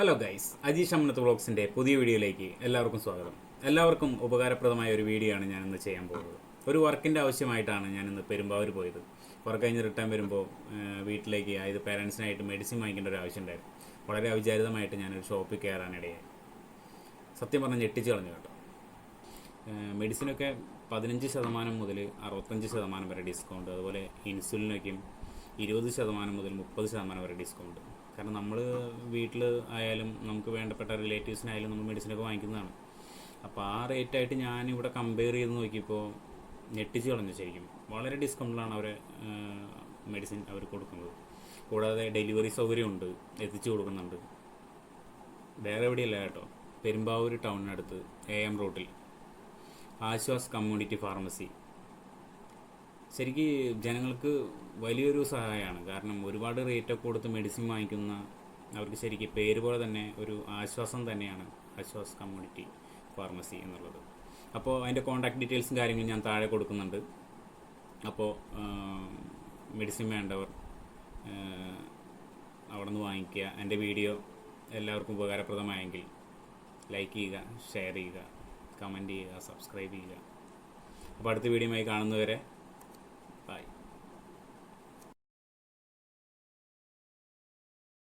Hello guys, Ajeesh അമ്മനത്ത് വ്ളോഗ്സിൻ്റെ പുതിയ വീഡിയോയിലേക്ക് എല്ലാവർക്കും സ്വാഗതം. എല്ലാവർക്കും ഉപകാരപ്രദമായ ഒരു വീഡിയോ ആണ് ഞാനിന്ന് ചെയ്യാൻ പോകുന്നത്. ഒരു വർക്കിൻ്റെ ആവശ്യമായിട്ടാണ് ഞാനിന്ന് പെരുമ്പാവൂർ പോയത്. വർക്ക് കഴിഞ്ഞ് റിട്ടേൺ വരുമ്പോൾ വീട്ടിലേക്ക്, അതായത് പേരൻസിനായിട്ട് മെഡിസിൻ വാങ്ങിക്കേണ്ട ഒരു ആവശ്യം ഉണ്ടായിരുന്നു. വളരെ അവിചാരിതമായിട്ട് ഞാനൊരു ഷോപ്പിൽ കയറാനിടയായി. സത്യം പറഞ്ഞാൽ ഞെട്ടിച്ച് കളഞ്ഞു കേട്ടോ. മെഡിസിനൊക്കെ 15% മുതൽ 65% വരെ ഡിസ്കൗണ്ട്, അതുപോലെ ഇൻസുലിനൊക്കെയും 20% മുതൽ 30% വരെ ഡിസ്കൗണ്ട്. കാരണം നമ്മൾ വീട്ടിൽ ആയാലും നമുക്ക് വേണ്ടപ്പെട്ട റിലേറ്റീവ്സിനായാലും നമ്മൾ മെഡിസിനൊക്കെ വാങ്ങിക്കുന്നതാണ്. അപ്പോൾ ആ റേറ്റായിട്ട് ഞാനിവിടെ കമ്പയർ ചെയ്ത് നോക്കിയപ്പോൾ ഞെട്ടിച്ച് കളഞ്ഞു ശരിക്കും. വളരെ ഡിസ്കൗണ്ടിലാണ് അവർ മെഡിസിൻ അവർ കൊടുക്കുന്നത്. കൂടാതെ ഡെലിവറി സൗകര്യമുണ്ട്, എത്തിച്ചു കൊടുക്കുന്നുണ്ട്. വേറെ എവിടെയല്ല കേട്ടോ, പെരുമ്പാവൂർ ടൗണിനടുത്ത് AM റോട്ടിൽ ആശ്വാസ് കമ്മ്യൂണിറ്റി ഫാർമസി. ശരിക്ക് ജനങ്ങൾക്ക് വലിയൊരു സഹായമാണ്. കാരണം ഒരുപാട് റേറ്റൊക്കെ കൊടുത്ത് മെഡിസിൻ വാങ്ങിക്കുന്ന അവർക്ക് ശരിക്കും പേര് പോലെ തന്നെ ഒരു ആശ്വാസം തന്നെയാണ് ആശ്വാസ് കമ്മ്യൂണിറ്റി ഫാർമസി എന്നുള്ളത്. അപ്പോൾ അതിൻ്റെ കോൺടാക്ട് ഡീറ്റെയിൽസും കാര്യങ്ങളും ഞാൻ താഴെ കൊടുക്കുന്നുണ്ട്. അപ്പോൾ മെഡിസിൻ വേണ്ടവർ അവിടെ നിന്ന് വാങ്ങിക്കുക. എൻ്റെ വീഡിയോ എല്ലാവർക്കും ഉപകാരപ്രദമായെങ്കിൽ ലൈക്ക് ചെയ്യുക, ഷെയർ ചെയ്യുക, കമൻറ്റ് ചെയ്യുക, സബ്സ്ക്രൈബ് ചെയ്യുക. അപ്പോൾ അടുത്ത വീഡിയോയുമായി കാണുന്നവരെ